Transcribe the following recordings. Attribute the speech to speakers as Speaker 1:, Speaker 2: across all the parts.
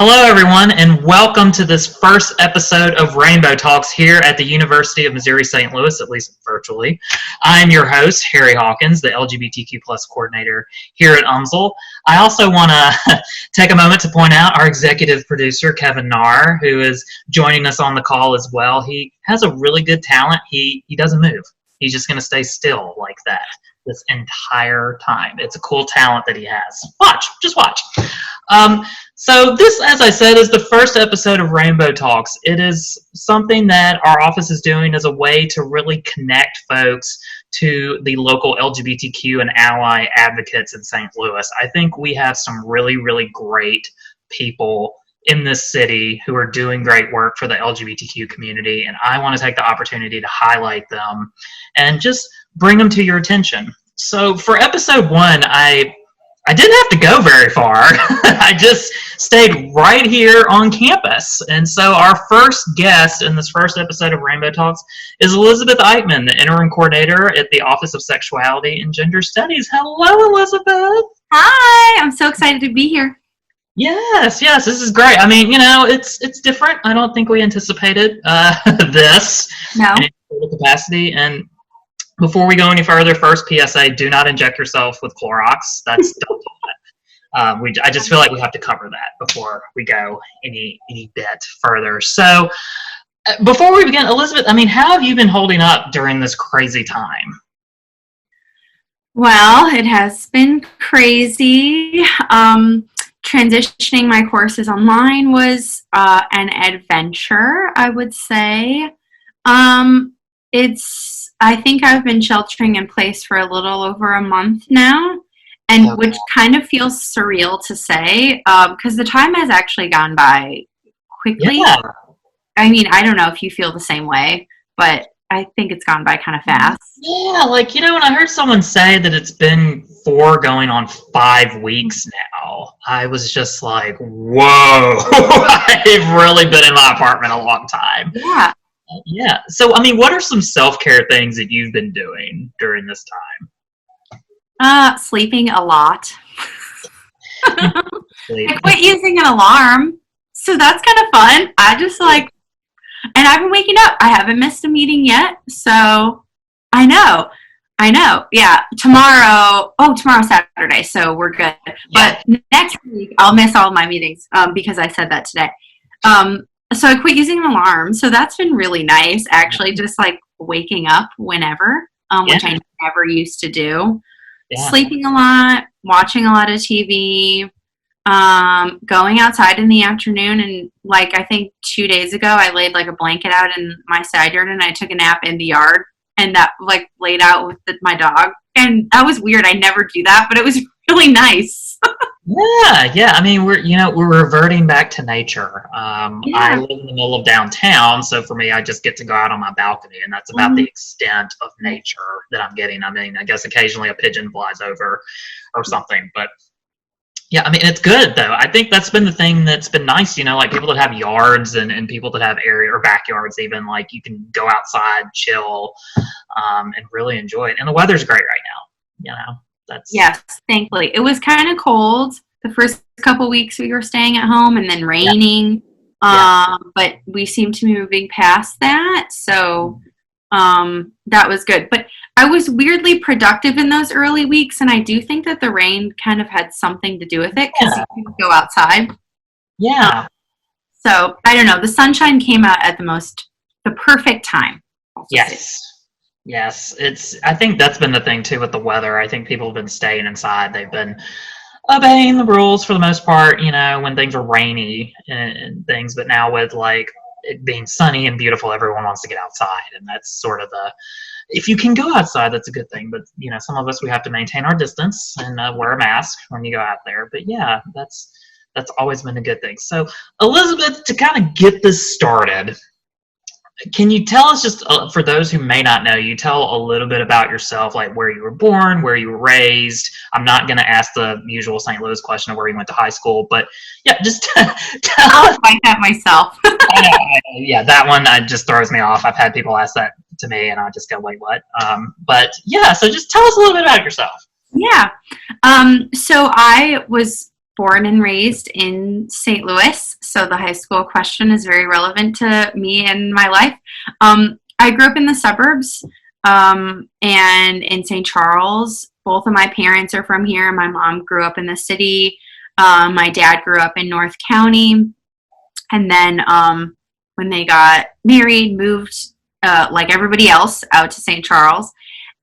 Speaker 1: Hello, everyone, and welcome to this first episode of Rainbow Talks here at the University of Missouri St. Louis, at least virtually. I'm your host, Harry Hawkins, the LGBTQ plus coordinator here at UMSL. I also want to take a moment to point out our executive producer, Kevin Nahr, who is joining us on the call as well. He has a really good talent. He doesn't move. He's just going to stay still like that this entire time. It's a cool talent that he has. Just watch. So this, as I said, is the first episode of Rainbow Talks. It is something that our office is doing as a way to really connect folks to the local LGBTQ and ally advocates in St. Louis. I think we have some really, really great people in this city who are doing great work for the LGBTQ community, and I want to take the opportunity to highlight them and just bring them to your attention. So for episode one, I didn't have to go very far. I just stayed right here on campus. And so our first guest in this first episode of Rainbow Talks is Elizabeth Eikmann, the Interim Coordinator at the Office of Sexuality and Gender Studies. Hello, Elizabeth.
Speaker 2: Hi, I'm so excited to be here.
Speaker 1: Yes, this is great. I mean, it's different. I don't think we anticipated this
Speaker 2: No.
Speaker 1: in capacity. And before we go any further, first PSA: do not inject yourself with Clorox. That's I just feel like we have to cover that before we go any bit further. So before we begin, Elizabeth, I mean, how have you been holding up during this crazy time?
Speaker 2: Well, it has been crazy. Transitioning my courses online was an adventure, I would say. I think I've been sheltering in place for a little over a month now, and which kind of feels surreal to say, because the time has actually gone by quickly.
Speaker 1: Yeah.
Speaker 2: I mean, I don't know if you feel the same way, but I think it's gone by kind of fast.
Speaker 1: Yeah, when I heard someone say that it's been 4 going on 5 weeks now, I was just like, whoa, I've really been in my apartment a long time.
Speaker 2: Yeah.
Speaker 1: Yeah. So, I mean, what are some self-care things that you've been doing during this time?
Speaker 2: Sleeping a lot.
Speaker 1: Sleep.
Speaker 2: I quit using an alarm, so that's kind of fun. And I've been waking up. I haven't missed a meeting yet, so I know. Yeah, tomorrow's Saturday, so we're good.
Speaker 1: Yeah.
Speaker 2: But next week, I'll miss all of my meetings because I said that today. So I quit using an alarm, so that's been really nice, actually, just like waking up whenever, which I never used to do. Yeah. Sleeping a lot, watching a lot of TV, going outside in the afternoon, and I think 2 days ago I laid a blanket out in my side yard and I took a nap in the yard, and that laid out with my dog, and that was weird. I never do that, but it was really nice.
Speaker 1: Yeah. I mean, we're reverting back to nature. I live in the middle of downtown, so for me, I just get to go out on my balcony, and that's about the extent of nature that I'm getting. I mean, I guess occasionally a pigeon flies over or something, but yeah, I mean, it's good though. I think that's been the thing that's been nice, people that have yards and people that have area or backyards even, you can go outside, chill, and really enjoy it. And the weather's great right now,
Speaker 2: Yes, thankfully. It was kind of cold the first couple weeks we were staying at home, and then raining. But we seem to be moving past that, so that was good. But I was weirdly productive in those early weeks, and I do think that the rain kind of had something to do with it, because you couldn't go outside.
Speaker 1: Yeah.
Speaker 2: So I don't know. The sunshine came out at the perfect time.
Speaker 1: Yes, I think that's been the thing too with the weather. I think people have been staying inside. They've been obeying the rules for the most part, when things are rainy and things. But now with it being sunny and beautiful, everyone wants to get outside, and that's sort of if you can go outside, that's a good thing. But some of us, we have to maintain our distance and wear a mask when you go out there. But yeah, that's always been a good thing. So Elizabeth, to kind of get this started, can you tell us, just for those who may not know you, tell a little bit about yourself, where you were born, where you were raised? I'm not going to ask the usual St. Louis question of where you went to high school, but yeah, just tell
Speaker 2: I'll find that myself.
Speaker 1: Yeah, that one just throws me off. I've had people ask that to me, and I just go, wait, what? But yeah, so just tell us a little bit about yourself.
Speaker 2: Yeah. So I was born and raised in St. Louis, so the high school question is very relevant to me and my life. I grew up in the suburbs and in St. Charles. Both of my parents are from here. My mom grew up in the city. My dad grew up in North County. And then when they got married, moved like everybody else out to St. Charles.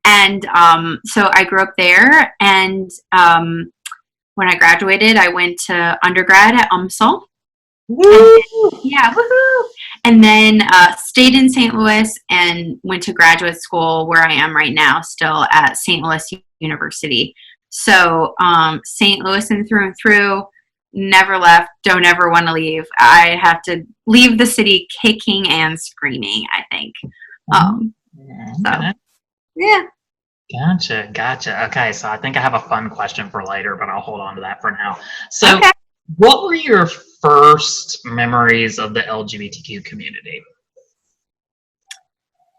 Speaker 2: And so I grew up there. And when I graduated, I went to undergrad at UMSL.
Speaker 1: Woo!
Speaker 2: Yeah, woohoo! And then stayed in St. Louis and went to graduate school where I am right now, still at St. Louis University. So St. Louis and through, never left, don't ever want to leave. I have to leave the city kicking and screaming, I think. So, yeah.
Speaker 1: Gotcha. Okay, so I think I have a fun question for later, but I'll hold on to that for now. So,
Speaker 2: Okay.
Speaker 1: what were your first memories of the LGBTQ community?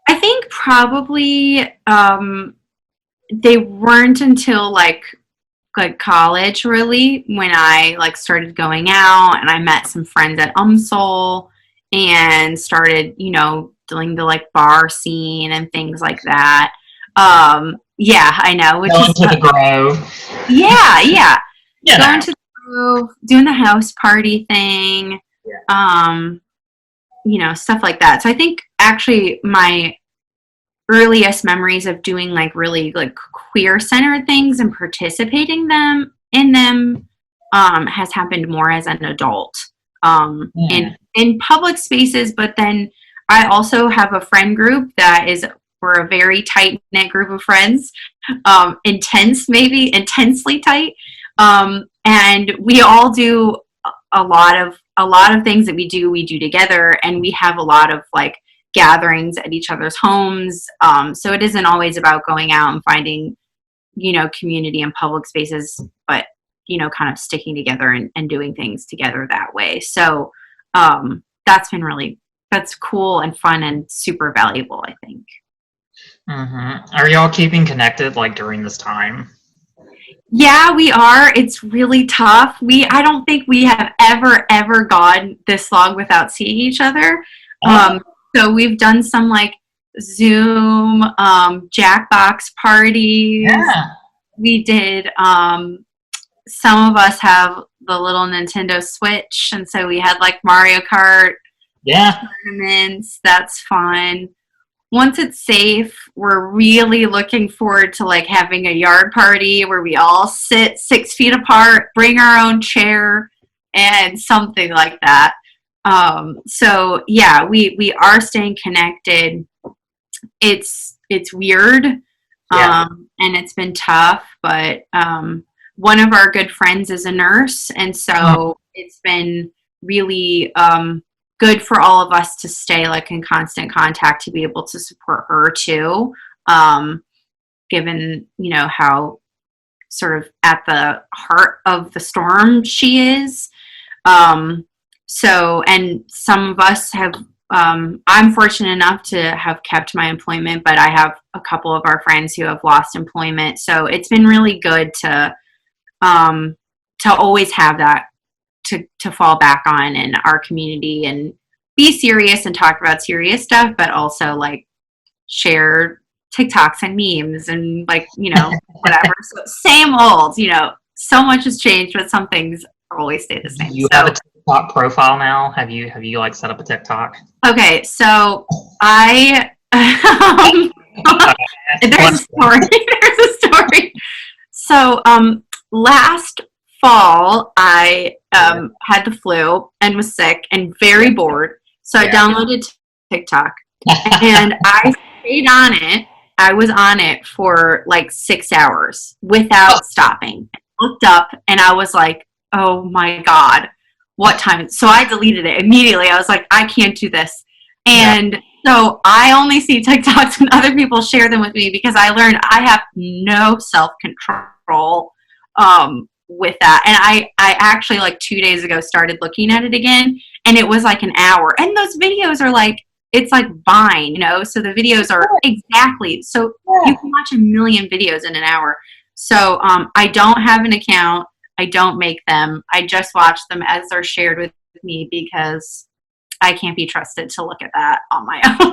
Speaker 2: I think probably they weren't until like college, really, when I like started going out and I met some friends at UMSL and started, doing the like bar scene and things like that. Yeah, I know. Which
Speaker 1: Going
Speaker 2: is
Speaker 1: to the Grove.
Speaker 2: Yeah.
Speaker 1: Going
Speaker 2: to the Grove, doing the house party thing.
Speaker 1: Yeah.
Speaker 2: Stuff like that. So I think actually my earliest memories of doing like really like queer centered things and participating in them has happened more as an adult in public spaces. But then I also have a friend group we're a very tight knit group of friends, intensely tight, and we all do a lot of things that we do together, and we have a lot of like gatherings at each other's homes. So it isn't always about going out and finding, community in public spaces, but, kind of sticking together and doing things together that way. So that's cool and fun and super valuable, I think.
Speaker 1: Mm-hmm. Are y'all keeping connected like during this time?
Speaker 2: Yeah, we are. It's really tough. I don't think we have ever gone this long without seeing each other. So we've done some like Zoom Jackbox parties.
Speaker 1: Yeah.
Speaker 2: We did. Some of us have the little Nintendo Switch, and so we had like Mario Kart tournaments. That's fun. Once it's safe, we're really looking forward to like having a yard party where we all sit 6 feet apart, bring our own chair, and something like that. So yeah, we are staying connected. It's weird, and it's been tough, but one of our good friends is a nurse, and so it's been really good for all of us to stay like in constant contact to be able to support her too, given how sort of at the heart of the storm she is. So, and some of us have I'm fortunate enough to have kept my employment, but I have a couple of our friends who have lost employment, so it's been really good to always have that to fall back on in our community and be serious and talk about serious stuff, but also like share TikToks and memes and like, whatever. So same old, so much has changed, but some things always stay the same.
Speaker 1: You have a TikTok profile now? Have you like set up a TikTok?
Speaker 2: Okay, so I there's a story. So last fall, I had the flu and was sick and very bored. So I downloaded TikTok and I stayed on it. I was on it for like 6 hours without stopping. I looked up and I was like, oh my God, what time? So I deleted it immediately. I was like, I can't do this. And so I only see TikToks when other people share them with me because I learned I have no self-control with that. And I actually like 2 days ago started looking at it again, and it was like an hour. And those videos are like, it's like Vine, so the videos are exactly, so you can watch a million videos in an hour. So I don't have an account. I don't make them. I just watch them as they're shared with me because I can't be trusted to look at that on my own.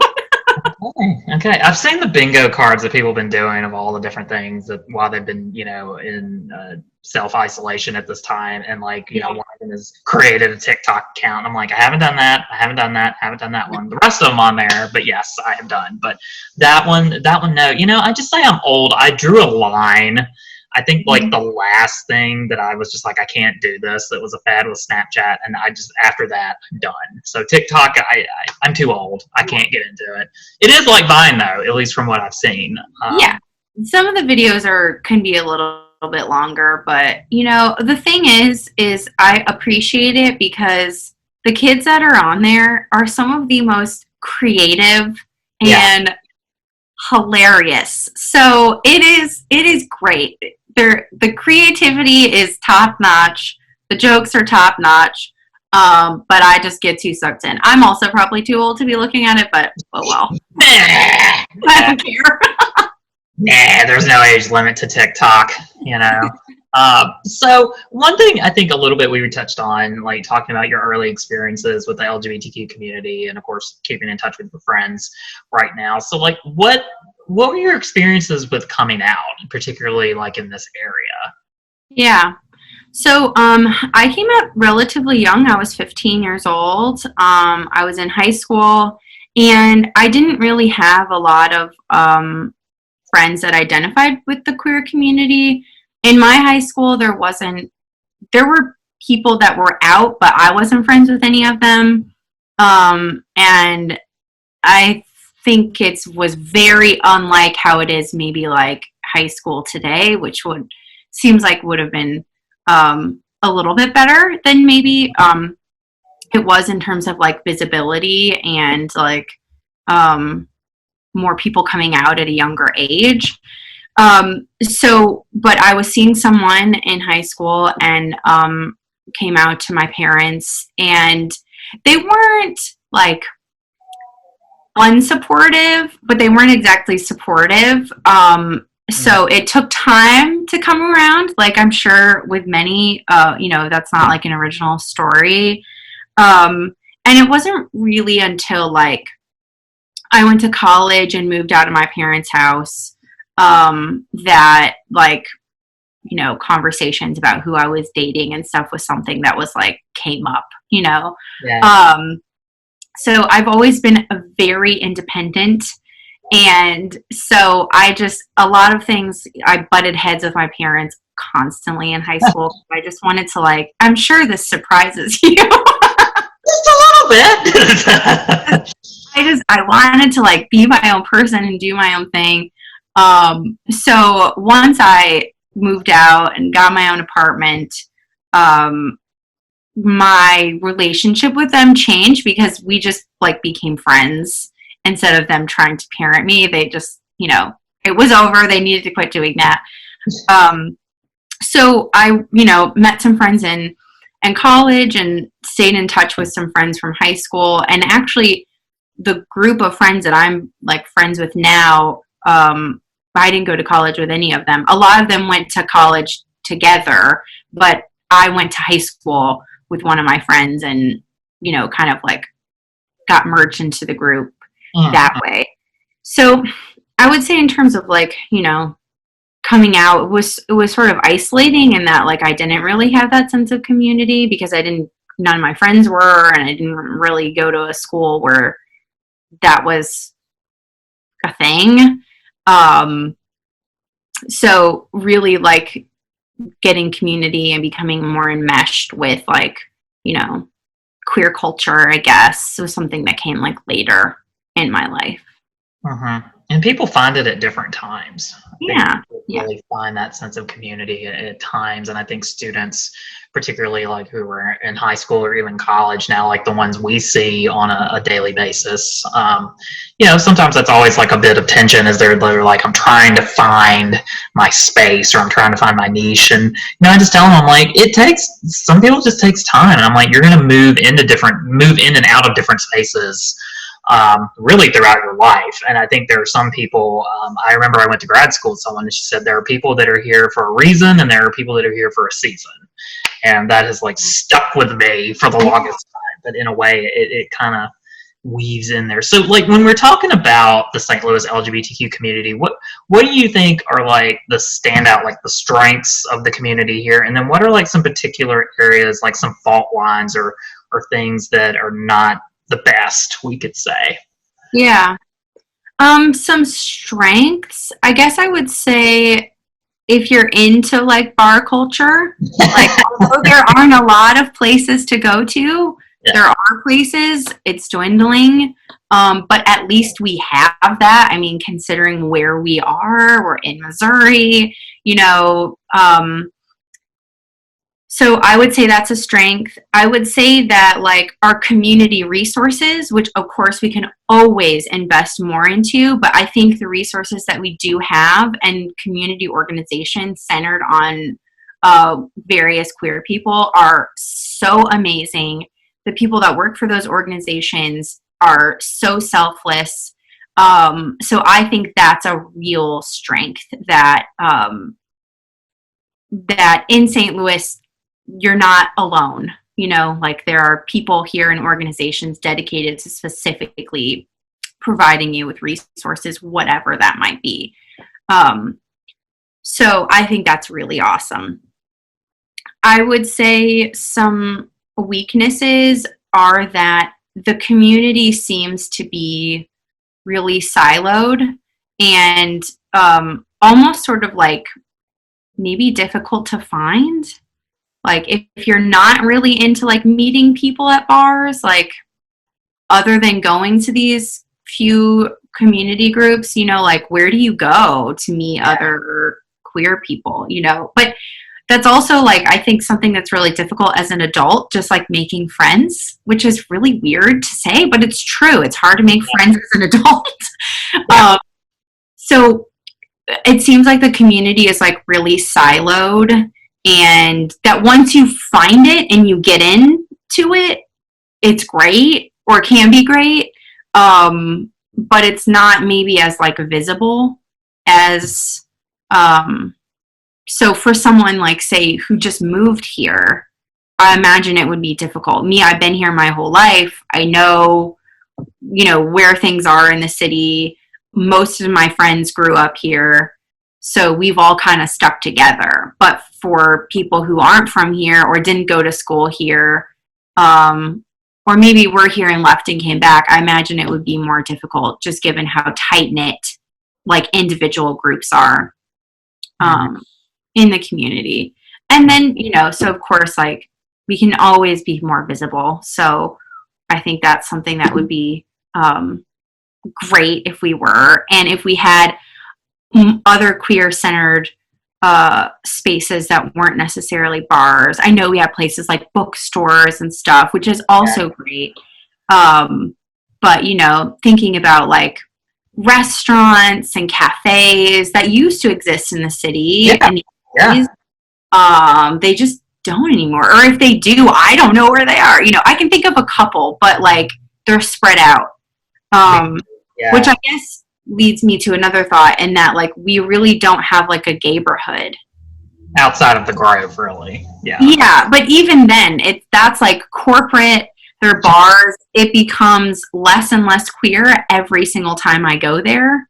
Speaker 1: Okay. I've seen the bingo cards that people have been doing of all the different things that while they've been, in self-isolation at this time. And like, one of them has created a TikTok account. I'm like, I haven't done that. I haven't done that. I haven't done that one. The rest of them on there, but yes, I have done. But that one, no. I just say I'm old. I drew a line. I think like the last thing that I was just like, I can't do this, that was a fad, was Snapchat. And I just, after that, I'm done. So TikTok, I'm too old. I can't get into it. It is like Vine though, at least from what I've seen.
Speaker 2: Yeah. Some of the videos can be a little bit longer, but the thing is I appreciate it because the kids that are on there are some of the most creative and hilarious. So it is great. The creativity is top notch. The jokes are top notch. But I just get too sucked in. I'm also probably too old to be looking at it, but oh well. I don't care.
Speaker 1: Nah, there's no age limit to TikTok, So one thing I think a little bit we touched on, like talking about your early experiences with the LGBTQ community and of course keeping in touch with your friends right now. So like what were your experiences with coming out, particularly like in this area?
Speaker 2: Yeah. So I came out relatively young. I was 15 years old. I was in high school and I didn't really have a lot of friends that identified with the queer community. In my high school, there were people that were out, but I wasn't friends with any of them. And I think it was very unlike how it is maybe like high school today, which seems like would have been a little bit better than maybe it was in terms of like visibility and like more people coming out at a younger age. But I was seeing someone in high school and came out to my parents, and they weren't like unsupportive, but they weren't exactly supportive. So it took time to come around. Like I'm sure with many, that's not like an original story. And it wasn't really until like I went to college and moved out of my parents' house that like, conversations about who I was dating and stuff was something that was like came up, Yeah. So I've always been a very independent. And so a lot of things, I butted heads with my parents constantly in high school. I just wanted to like, I'm sure this surprises you.
Speaker 1: Just a little bit.
Speaker 2: I wanted to like be my own person and do my own thing. So once I moved out and got my own apartment, my relationship with them changed because we just like became friends instead of them trying to parent me. They just, it was over. They needed to quit doing that. So I, met some friends in college and stayed in touch with some friends from high school. And actually the group of friends that I'm like friends with now, I didn't go to college with any of them. A lot of them went to college together, but I went to high school with one of my friends and, kind of like got merged into the group that way. So I would say in terms of like, coming out, it was sort of isolating in that like I didn't really have that sense of community because none of my friends were, and I didn't really go to a school where that was a thing. So really like getting community and becoming more enmeshed with like, queer culture, I guess, was something that came like later in my life.
Speaker 1: And people find it at different times.
Speaker 2: Yeah.
Speaker 1: Really find that sense of community at times. And I think students, particularly like who were in high school or even college now, like the ones we see on a daily basis, sometimes that's always like a bit of tension as they're like, I'm trying to find my space or I'm trying to find my niche. And, I just tell them, I'm like, some people just takes time. And I'm like, you're going to move in and out of different spaces. really throughout your life. And I think there are some people, I remember I went to grad school with someone and she said there are people that are here for a reason and there are people that are here for a season. And that has like stuck with me for the longest time. But in a way, it kind of weaves in there. So like when we're talking about the St. Louis LGBTQ community, what do you think are like the standout, like the strengths of the community here? And then what are like some particular areas, like some fault lines or things that are not the best, we could say?
Speaker 2: Yeah. Some strengths, I guess I would say, if you're into like bar culture, like although there aren't a lot of places to go to, there are places, it's dwindling. But at least we have that. I mean, considering where we are, we're in Missouri, you know, so I would say that's a strength. I would say that like our community resources, which of course we can always invest more into, but I think the resources that we do have and community organizations centered on various queer people are so amazing. The people that work for those organizations are so selfless. So I think that's a real strength that that in St. Louis, you're not alone. You know, like there are people here and organizations dedicated to specifically providing you with resources, whatever that might be. So I think that's really awesome. I would say some weaknesses are that the community seems to be really siloed and almost sort of like maybe difficult to find. Like if you're not really into like meeting people at bars, like other than going to these few community groups, you know, like where do you go to meet other queer people, you know? But that's also like, I think something that's really difficult as an adult, just like making friends, which is really weird to say, but it's true. It's hard to make friends as an adult. So it seems like the community is like really siloed, and that once you find it and you get into it, it's great or can be great. But it's not maybe as like visible as, so for someone like say who just moved here, I imagine it would be difficult. Me, I've been here my whole life. I know, you know, where things are in the city. Most of my friends grew up here. So we've all kind of stuck together. But for people who aren't from here or didn't go to school here, or maybe were here and left and came back, I imagine it would be more difficult just given how tight-knit like individual groups are in the community. And then, you know, so of course, like we can always be more visible. So I think that's something that would be great if we were. And if we had other queer-centered spaces that weren't necessarily bars. I know we have places like bookstores and stuff, which is also great. But, you know, thinking about like restaurants and cafes that used to exist in the city, and they just don't anymore. Or if they do, I don't know where they are. You know, I can think of a couple, but like they're spread out. Which I guess leads me to another thought in that like we really don't have like a gayborhood
Speaker 1: outside of the Grove, really.
Speaker 2: But even then that's like corporate, their bars, it becomes less and less queer every single time I go there.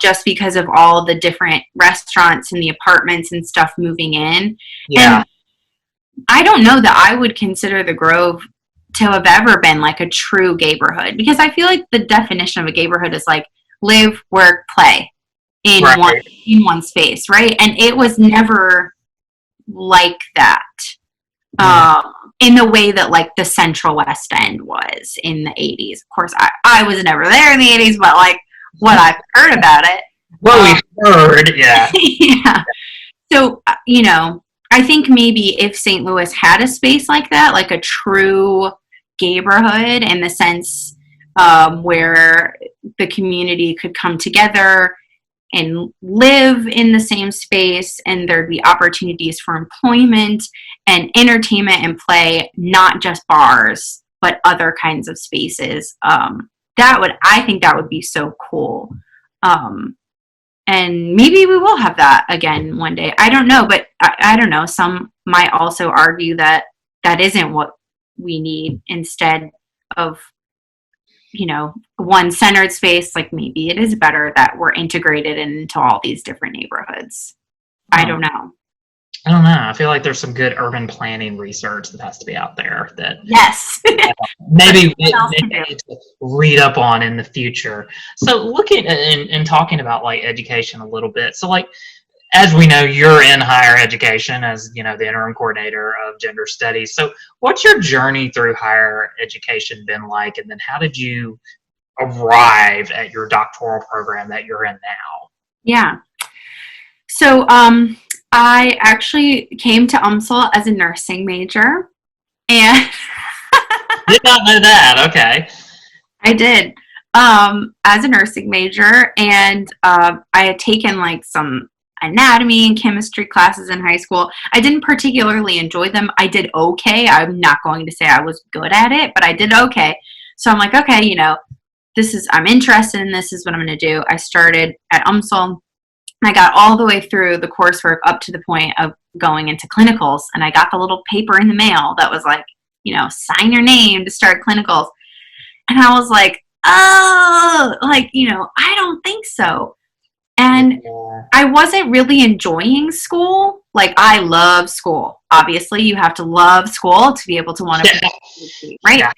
Speaker 2: Just because of all the different restaurants and the apartments and stuff moving in. And I don't know that I would consider the Grove to have ever been like a true gayborhood, because I feel like the definition of a gayborhood is like live, work, play in one space, right? And it was never like that in the way that like the Central West End was in the 80s. Of course, I was never there in the 80s, but like what I've heard about it.
Speaker 1: What we heard,
Speaker 2: So, you know, I think maybe if St. Louis had a space like that, like a true gayborhood in the sense where the community could come together and live in the same space, and there'd be opportunities for employment and entertainment and play, not just bars, but other kinds of spaces, I think that would be so cool. And maybe we will have that again one day. I don't know, but I don't know. Some might also argue that that isn't what we need. Instead of, one centered space, like maybe it is better that we're integrated into all these different neighborhoods. I don't know.
Speaker 1: I don't know. I feel like there's some good urban planning research that has to be out there that
Speaker 2: yes,
Speaker 1: maybe need to read up on in the future. So looking and talking about like education a little bit. So like, as we know, you're in higher education as, the interim coordinator of gender studies. So what's your journey through higher education been like? And then how did you arrive at your doctoral program that you're in now?
Speaker 2: Yeah. So, I actually came to UMSL as a nursing major, and
Speaker 1: did not know that. Okay.
Speaker 2: I did, as a nursing major, and I had taken like some anatomy and chemistry classes in high school. I didn't particularly enjoy them. I did okay. I'm not going to say I was good at it, but I did okay. So I'm like, okay, I'm interested in this is what I'm going to do. I started at UMSL. I got all the way through the coursework up to the point of going into clinicals, and I got the little paper in the mail that was like, sign your name to start clinicals. And I was like, oh, I don't think so. And I wasn't really enjoying school. Like, I love school. Obviously, you have to love school to be able to want to, right? Yeah.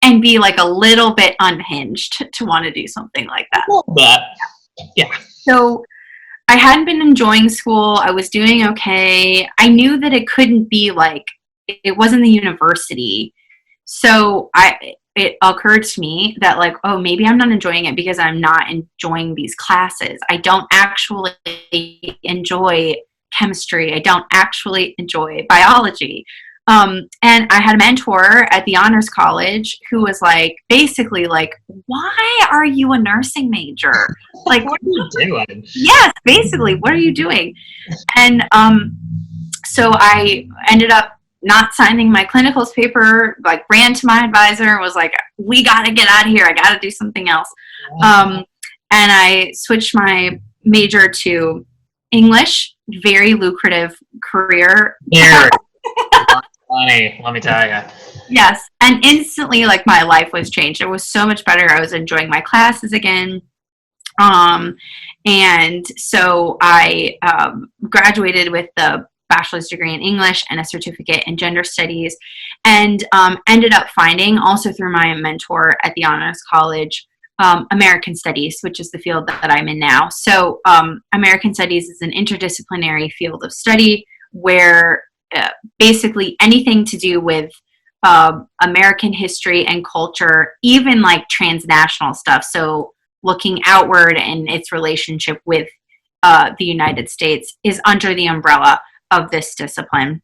Speaker 2: And be like a little bit unhinged to want to do something like that.
Speaker 1: Yeah.
Speaker 2: So I hadn't been enjoying school. I was doing okay. I knew that it couldn't be like, it wasn't the university. So it occurred to me that like, oh, maybe I'm not enjoying it because I'm not enjoying these classes. I don't actually enjoy chemistry. I don't actually enjoy biology. And I had a mentor at the honors college who was like, basically like, why are you a nursing major? Like,
Speaker 1: what are you doing?
Speaker 2: Yes, basically, what are you doing? And so I ended up not signing my clinicals paper, like ran to my advisor and was like, we got to get out of here. I got to do something else. And I switched my major to English, very lucrative career.
Speaker 1: Very funny, let me tell you.
Speaker 2: Yes. And instantly, like, my life was changed. It was so much better. I was enjoying my classes again. And so I graduated with the bachelor's degree in English and a certificate in gender studies, and ended up finding, also through my mentor at the honors college, American Studies, which is the field that I'm in now. So American Studies is an interdisciplinary field of study where basically anything to do with American history and culture, even like transnational stuff. So looking outward and its relationship with the United States is under the umbrella of this discipline.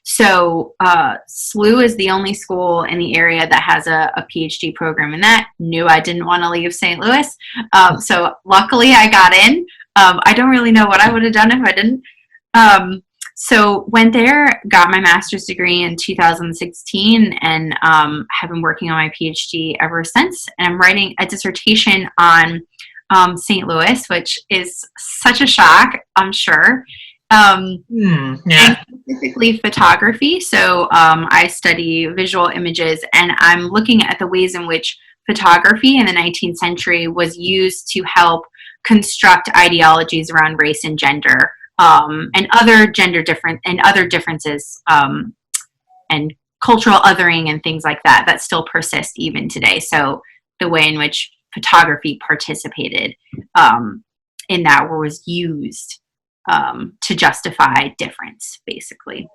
Speaker 2: So SLU is the only school in the area that has a PhD program in that. Knew I didn't want to leave St. Louis. So luckily I got in. I don't really know what I would have done if I didn't. So went there, got my master's degree in 2016, and have been working on my PhD ever since. And I'm writing a dissertation on St. Louis, which is such a shock, I'm sure. And specifically photography. So I study visual images, and I'm looking at the ways in which photography in the 19th century was used to help construct ideologies around race and gender. And other other differences, and cultural othering and things like that still persist even today. So the way in which photography participated in that, or was used to justify difference, basically.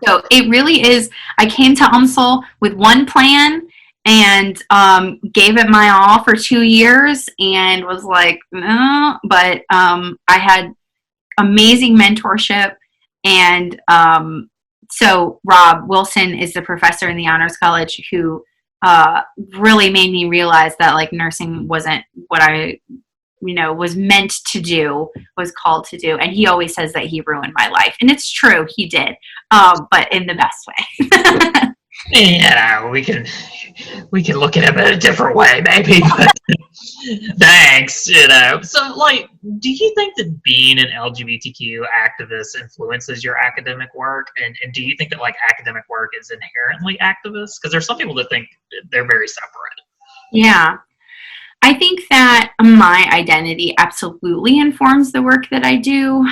Speaker 2: So it really is. I came to UMSL with one plan and gave it my all for 2 years, and was like, no, but I had amazing mentorship. And so Rob Wilson is the professor in the honors college who really made me realize that like nursing wasn't what I was meant to do, was called to do. And he always says that he ruined my life, and it's true, he did, but in the best way.
Speaker 1: We can look at it in a different way, maybe. But thanks. So, like, do you think that being an LGBTQ activist influences your academic work, and do you think that like academic work is inherently activist? Because there's some people that think they're very separate.
Speaker 2: Yeah. I think that my identity absolutely informs the work that I do.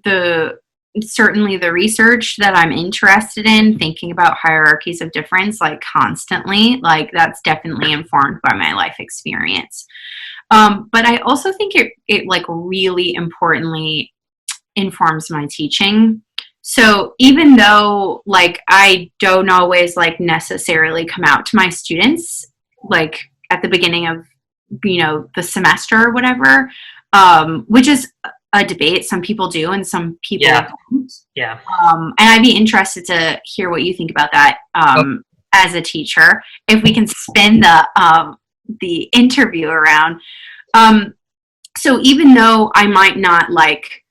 Speaker 2: The certainly the research that I'm interested in, thinking about hierarchies of difference, like constantly, like that's definitely informed by my life experience. But I also think it like really importantly informs my teaching. So even though like I don't always like necessarily come out to my students like at the beginning of the semester or whatever, which is a debate. Some people do and some people don't.
Speaker 1: Yeah.
Speaker 2: And I'd be interested to hear what you think about that as a teacher. If we can spin the interview around. So even though I might not like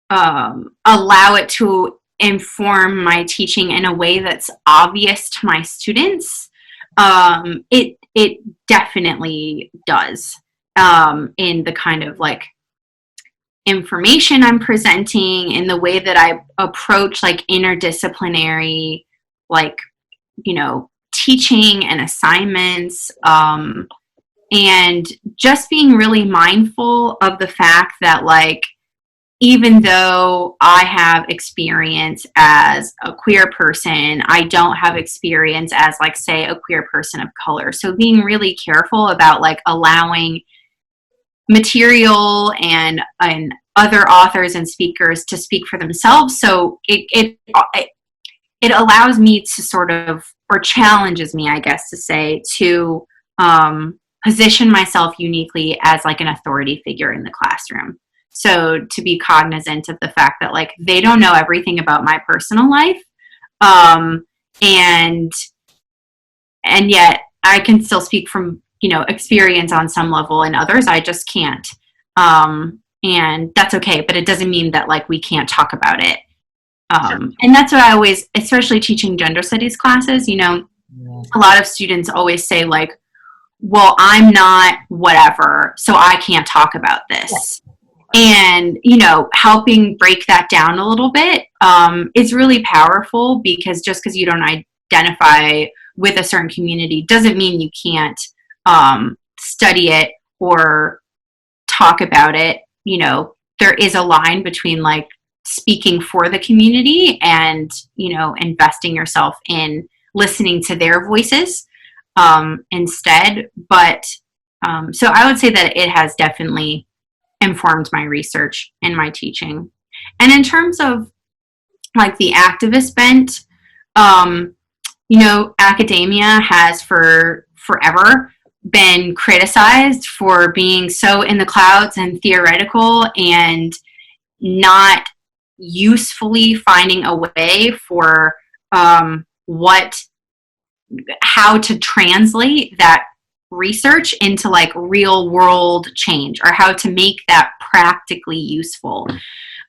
Speaker 2: allow it to inform my teaching in a way that's obvious to my students, it definitely does in the kind of like information I'm presenting, in the way that I approach like interdisciplinary like teaching and assignments, and just being really mindful of the fact that like even though I have experience as a queer person, I don't have experience as like say a queer person of color. So being really careful about like allowing material and other authors and speakers to speak for themselves. So it allows me to sort of, or challenges me, I guess to say, to position myself uniquely as like an authority figure in the classroom. So to be cognizant of the fact that like they don't know everything about my personal life, and yet I can still speak from experience on some level, and others I just can't. And that's okay, but it doesn't mean that like we can't talk about it. And that's what I always, especially teaching gender studies classes, a lot of students always say like, well, I'm not whatever, so I can't talk about this. And, helping break that down a little bit is really powerful, because just because you don't identify with a certain community doesn't mean you can't study it or talk about it. There is a line between like speaking for the community and, investing yourself in listening to their voices instead. But so I would say that it has definitely informed my research and my teaching. And in terms of like the activist bent, academia has for forever been criticized for being so in the clouds and theoretical and not usefully finding a way for how to translate that research into like real world change, or how to make that practically useful.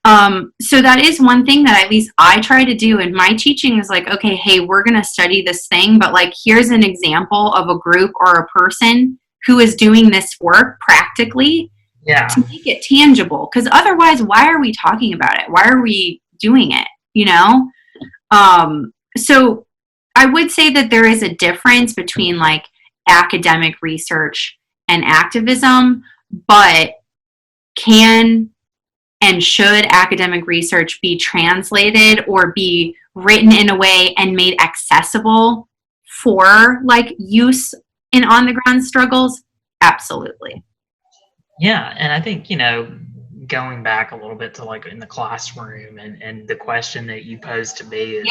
Speaker 2: So that is one thing that at least I try to do in my teaching, is like, okay, hey, we're going to study this thing, but like, here's an example of a group or a person who is doing this work practically to make it tangible. Because otherwise, why are we talking about it? Why are we doing it? So I would say that there is a difference between like academic research and activism, but can and should academic research be translated or be written in a way and made accessible for like use in on the ground struggles? Absolutely.
Speaker 1: Yeah, and I think, going back a little bit to like in the classroom and the question that you posed to me,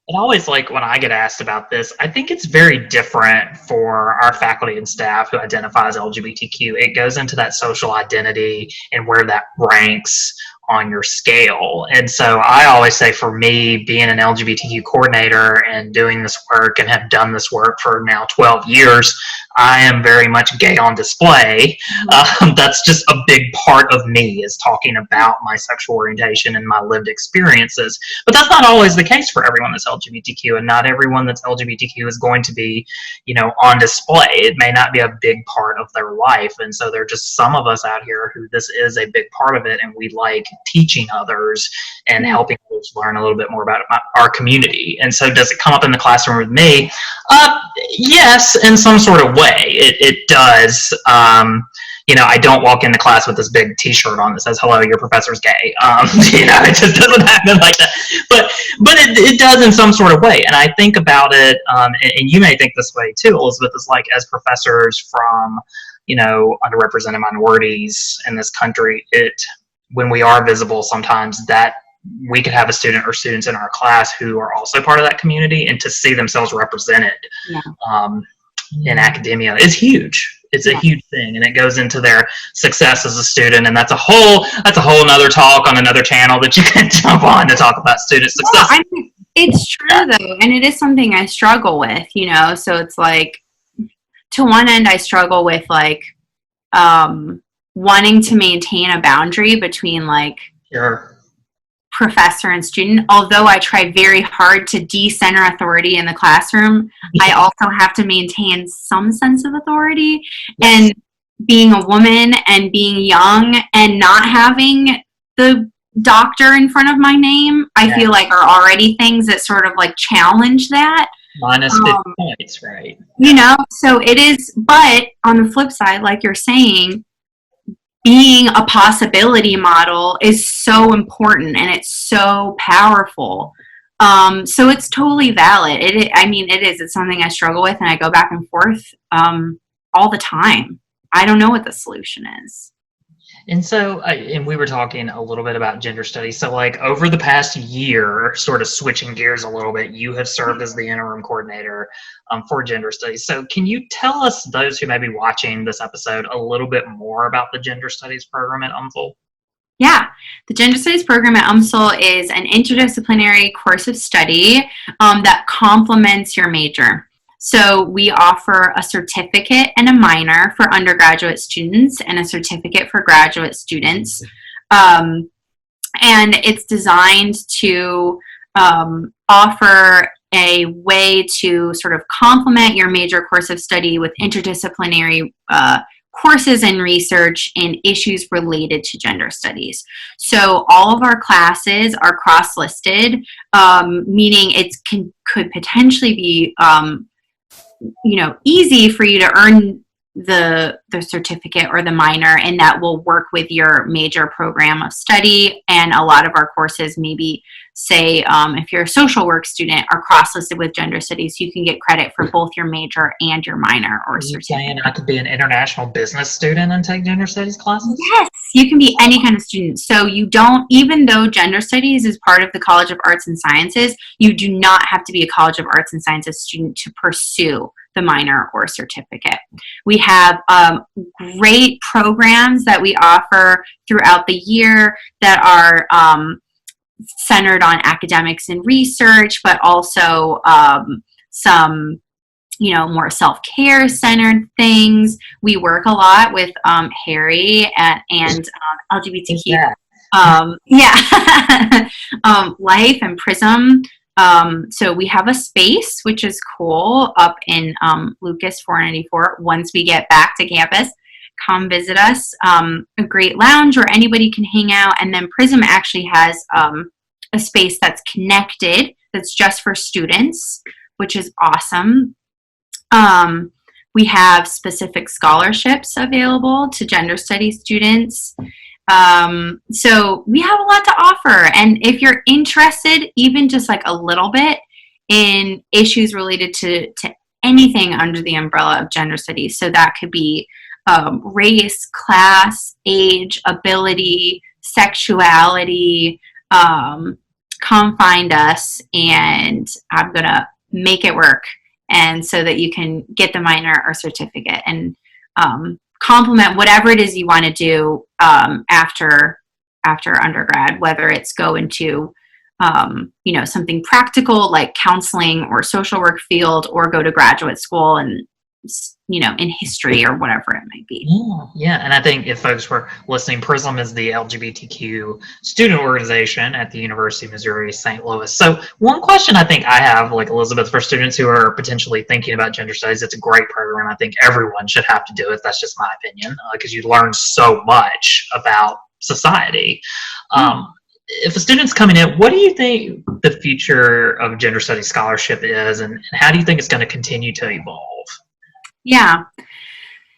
Speaker 1: it always, like when I get asked about this, I think it's very different for our faculty and staff who identify as LGBTQ. It goes into that social identity and where that ranks on your scale. And so I always say, for me, being an LGBTQ coordinator and doing this work and have done this work for now 12 years, I am very much gay on display. That's just a big part of me, is talking about my sexual orientation and my lived experiences. But that's not always the case for everyone that's LGBTQ, and not everyone that's LGBTQ is going to be, on display. It may not be a big part of their life. And so there are just some of us out here who this is a big part of it, and we like teaching others and helping others learn a little bit more about our community. And so does it come up in the classroom with me? Yes, in some sort of way. It does. I don't walk into class with this big T-shirt on that says, "Hello, your professor's gay." It just doesn't happen like that. But it does in some sort of way. And I think about it, and you may think this way too, Elizabeth, is like, as professors from, underrepresented minorities in this country, when we are visible, sometimes that we could have a student or students in our class who are also part of that community, and to see themselves represented in academia is huge. It's a huge thing, and it goes into their success as a student. And that's a whole nother talk on another channel that you can jump on to talk about student success.
Speaker 2: Well, I mean, it's true though, and it is something I struggle with. So it's like, to one end, I struggle with like wanting to maintain a boundary between like professor and student. Although I try very hard to decenter authority in the classroom, I also have to maintain some sense of authority. And being a woman and being young and not having the doctor in front of my name, I feel like are already things that sort of like challenge that.
Speaker 1: Minus 50 points, right?
Speaker 2: So it is, but on the flip side, like you're saying, being a possibility model is so important, and it's so powerful. So it's totally valid. It is. It's something I struggle with, and I go back and forth all the time. I don't know what the solution is.
Speaker 1: And so, and we were talking a little bit about gender studies. So like over the past year, sort of switching gears a little bit, you have served as the interim coordinator for gender studies. So can you tell us, those who may be watching this episode, a little bit more about the gender studies program at UMSL?
Speaker 2: Yeah, the Gender Studies program at UMSL is an interdisciplinary course of study that complements your major. So we offer a certificate and a minor for undergraduate students, and a certificate for graduate students. And it's designed to offer a way to sort of complement your major course of study with interdisciplinary courses and research in issues related to gender studies. So all of our classes are cross-listed, meaning it could potentially be easy for you to earn the certificate or the minor, and that will work with your major program of study. And a lot of our courses, maybe say if you're a social work student, are cross-listed with gender studies, you can get credit for both your major and your minor or certificate.
Speaker 1: Are you saying I could be an international business student and take gender studies classes?
Speaker 2: Yes, you can be any kind of student. So you don't, even though gender studies is part of the College of Arts and Sciences, you do not have to be a College of Arts and Sciences student to pursue the minor or certificate. We have great programs that we offer throughout the year that are centered on academics and research, but also some more self-care centered things. We work a lot with Harry and LGBTQ Life and Prism. So we have a space, which is cool, up in Lucas 494. Once we get back to campus, come visit us. A great lounge where anybody can hang out. And then Prism actually has a space that's connected, that's just for students, which is awesome. We have specific scholarships available to gender studies students. So we have a lot to offer. And if you're interested, even just like a little bit, in issues related to anything under the umbrella of gender studies, so that could be race, class, age, ability, sexuality, come find us, and I'm going to make it work. And so that you can get the minor or certificate and complement whatever it is you want to do after after undergrad, whether it's go into something practical like counseling or social work field, or go to graduate school and in history or whatever it might be.
Speaker 1: Yeah, and I think if folks were listening, PRISM is the LGBTQ student organization at the University of Missouri St. Louis. So one question I think I have, like Elizabeth, for students who are potentially thinking about gender studies, it's a great program. I think everyone should have to do it. That's just my opinion, because you learn so much about society. If a student's coming in, what do you think the future of gender studies scholarship is, and how do you think it's going to continue to evolve?
Speaker 2: Yeah.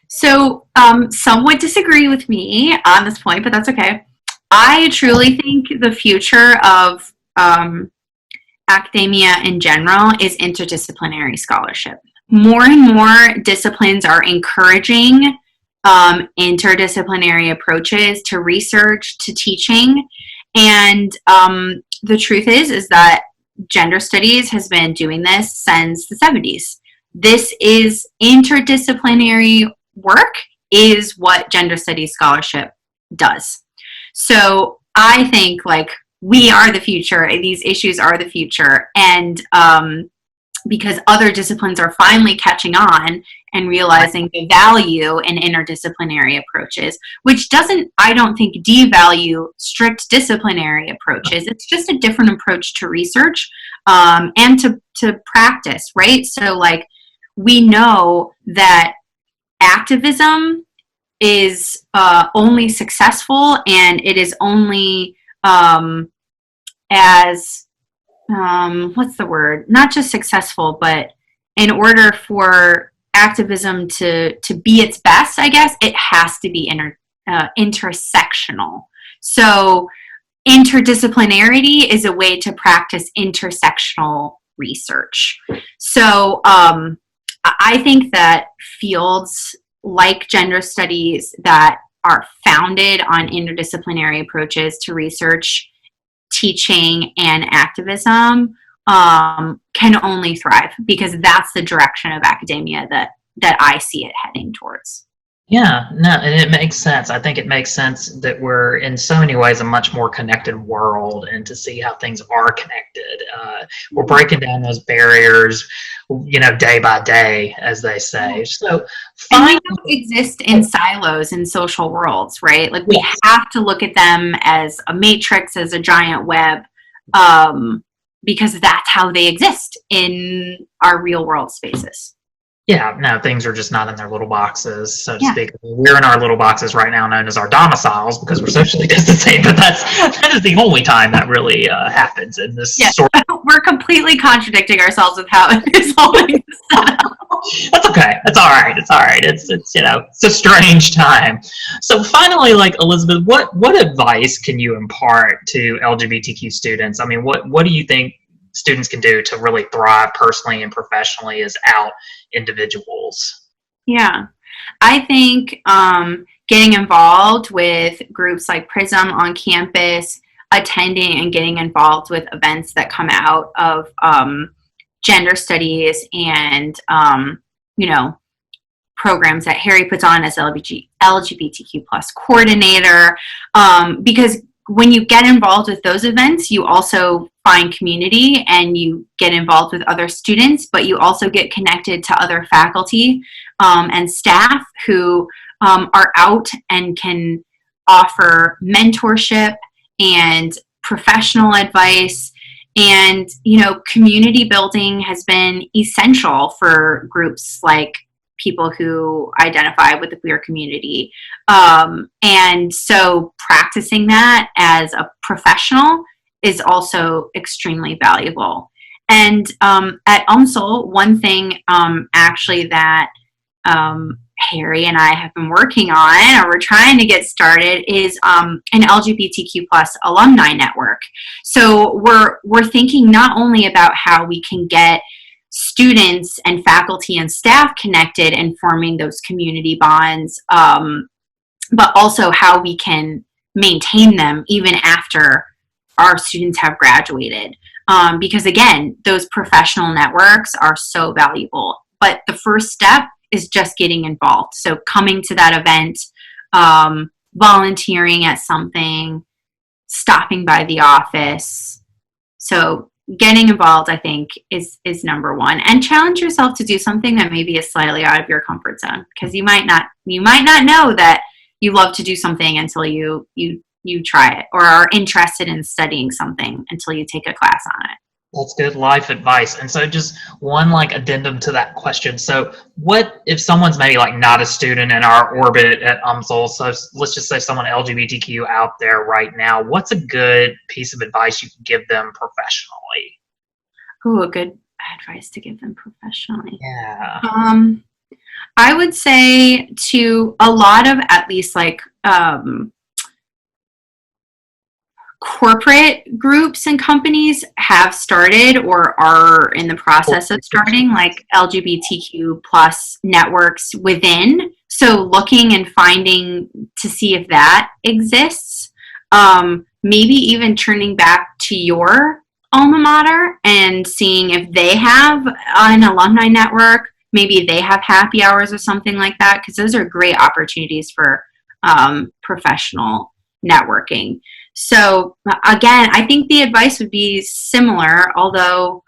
Speaker 2: So some would disagree with me on this point, but that's okay. I truly think the future of academia in general is interdisciplinary scholarship. More and more disciplines are encouraging interdisciplinary approaches to research, to teaching. And the truth is that gender studies has been doing this since the 70s. This is interdisciplinary work is what gender studies scholarship does. So I think we are the future, and these issues are the future. And because other disciplines are finally catching on and realizing the value in interdisciplinary approaches, which doesn't, I don't think, devalue strict disciplinary approaches. It's just a different approach to research and to practice, right? So we know that activism is only successful, and it is only as what's the word? Not just successful, but in order for activism to be its best, I guess, it has to be intersectional. So interdisciplinarity is a way to practice intersectional research. So I think that fields like gender studies that are founded on interdisciplinary approaches to research, teaching, and activism can only thrive, because that's the direction of academia that I see it heading towards.
Speaker 1: Yeah, no, and it makes sense. I think it makes sense that we're in so many ways a much more connected world, and to see how things are connected. We're breaking down those barriers, day by day, as they say. So
Speaker 2: and we don't exist in silos in social worlds, right? We have to look at them as a matrix, as a giant web, because that's how they exist in our real world spaces.
Speaker 1: Yeah, no, things are just not in their little boxes, so to speak. We're in our little boxes right now, known as our domiciles, because we're socially distancing, but that is the only time that really happens in this sort of...
Speaker 2: We're completely contradicting ourselves with how it is always set up.
Speaker 1: That's okay. It's all right. It's all right. It's it's a strange time. So finally, Elizabeth, what advice can you impart to LGBTQ students? I mean, what do you think students can do to really thrive personally and professionally as out individuals?
Speaker 2: Yeah, I think getting involved with groups like PRISM on campus, attending and getting involved with events that come out of gender studies and programs that Harry puts on as LGBTQ plus coordinator, because when you get involved with those events, you also find community and you get involved with other students, but you also get connected to other faculty and staff who are out and can offer mentorship and professional advice. And, community building has been essential for groups like people who identify with the queer community. And so practicing that as a professional is also extremely valuable. And at UMSL, one thing actually that Harry and I have been working on, or we're trying to get started, is an LGBTQ plus alumni network. So we're thinking not only about how we can get students and faculty and staff connected and forming those community bonds, but also how we can maintain them even after our students have graduated. Because again, those professional networks are so valuable. But the first step is just getting involved. So coming to that event, volunteering at something, stopping by the office. So getting involved, I think, is number one. And challenge yourself to do something that maybe is slightly out of your comfort zone, because you might not know that you love to do something until you try it, or are interested in studying something until you take a class on it.
Speaker 1: That's good life advice. And so just one like addendum to that question. So what if someone's maybe like not a student in our orbit at UMSL? So let's just say someone LGBTQ out there right now, what's a good piece of advice you can give them professionally?
Speaker 2: Oh, a good advice to give them professionally.
Speaker 1: Yeah.
Speaker 2: I would say to a lot of at least like corporate groups and companies have started or are in the process of starting like LGBTQ plus networks within. So looking and finding to see if that exists. Maybe even turning back to your alma mater and seeing if they have an alumni network. Maybe they have happy hours or something like that, because those are great opportunities for professional networking. So again, I think the advice would be similar, although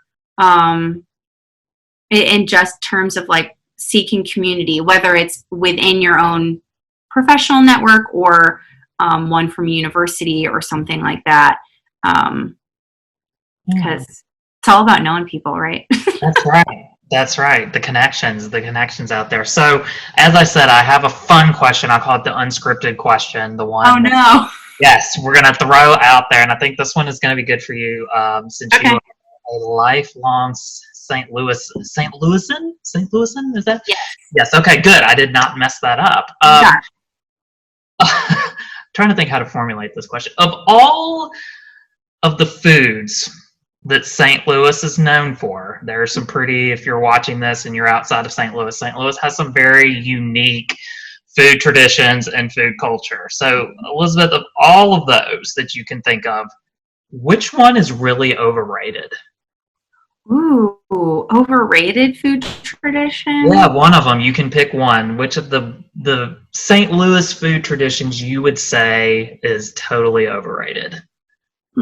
Speaker 2: in just terms of like seeking community, whether it's within your own professional network or one from university or something like that. Because it's all about knowing people, right?
Speaker 1: That's right. That's right. The connections out there. So as I said, I have a fun question. I call it the unscripted question. The one.
Speaker 2: Oh no.
Speaker 1: Yes, we're going to throw out there, and I think this one is going to be good for you since you are a lifelong St. Louisan? Is that?
Speaker 2: Yes.
Speaker 1: Yes, okay, good. I did not mess that up. Trying to think how to formulate this question. Of all of the foods that St. Louis is known for, there are some pretty, if you're watching this and you're outside of St. Louis has some very unique food traditions and food culture. So, Elizabeth, of all of those that you can think of, which one is really overrated?
Speaker 2: Ooh, overrated food tradition?
Speaker 1: Yeah, one of them. You can pick one. Which of the St. Louis food traditions you would say is totally overrated?
Speaker 2: I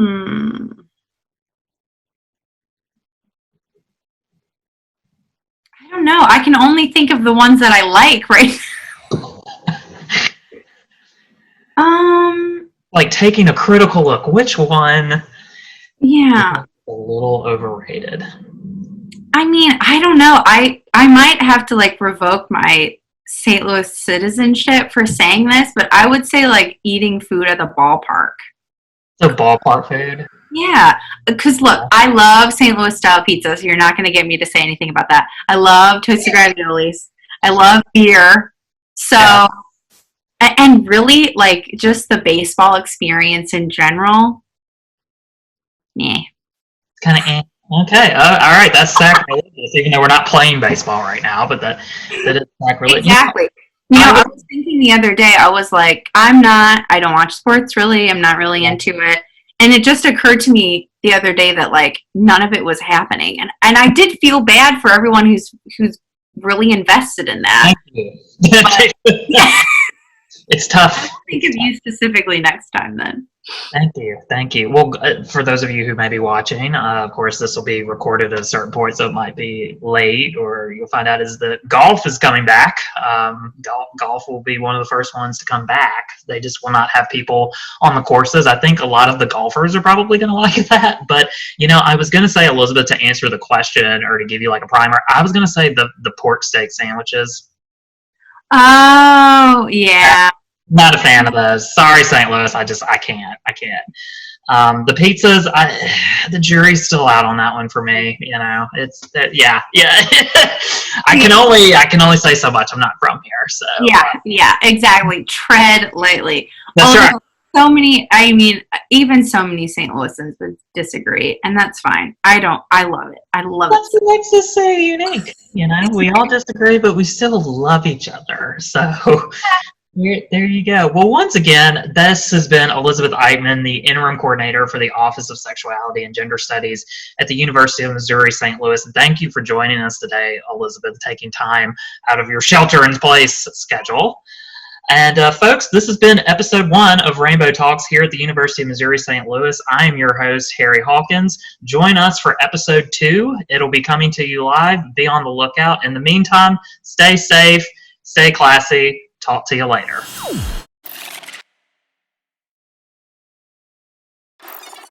Speaker 2: don't know. I can only think of the ones that I like, right?
Speaker 1: Like taking a critical look, which one?
Speaker 2: Yeah.
Speaker 1: Is a little overrated.
Speaker 2: I mean, I don't know. I might have to like revoke my St. Louis citizenship for saying this, but I would say like eating food at the ballpark.
Speaker 1: The ballpark food?
Speaker 2: Yeah, because look, I love St. Louis style pizza, so you're not going to get me to say anything about that. I love toasted raviolis. I love beer. So, and really, like, just the baseball experience in general. Yeah.
Speaker 1: It's kind of okay. All right, that's sacrilegious, even though we're not playing baseball right now, but that is sacrilegious.
Speaker 2: Exactly. You know, I was thinking the other day, I was like, I don't watch sports really. I'm not really into it. And it just occurred to me the other day that like none of it was happening. And I did feel bad for everyone who's really invested in that.
Speaker 1: Thank you. It's tough.
Speaker 2: I'll think of you specifically next time then.
Speaker 1: Thank you. Well, for those of you who may be watching, of course, this will be recorded at a certain point, so it might be late, or you'll find out as the golf is coming back. Golf will be one of the first ones to come back. They just will not have people on the courses. I think a lot of the golfers are probably going to like that. But, you know, I was going to say, Elizabeth, to answer the question or to give you like a primer, I was going to say the pork steak sandwiches.
Speaker 2: Oh, yeah.
Speaker 1: Not a fan of those. Sorry, St. Louis. I can't. The pizzas, the jury's still out on that one for me. You know, yeah. I can only say so much. I'm not from here, so.
Speaker 2: Yeah, exactly. Tread lightly.
Speaker 1: That's right.
Speaker 2: Even so many St. Louisans would disagree, and that's fine. I love it. I love it.
Speaker 1: That's what makes us so unique. You know, we all disagree, but we still love each other. So. There you go. Well, once again, this has been Elizabeth Eichmann, the interim coordinator for the Office of Sexuality and Gender Studies at the University of Missouri St. Louis. Thank you for joining us today, Elizabeth, taking time out of your shelter-in-place schedule. And folks, this has been episode 1 of Rainbow Talks here at the University of Missouri St. Louis. I am your host, Harry Hawkins. Join us for episode 2. It'll be coming to you live. Be on the lookout. In the meantime, stay safe, stay classy. Talk to you later.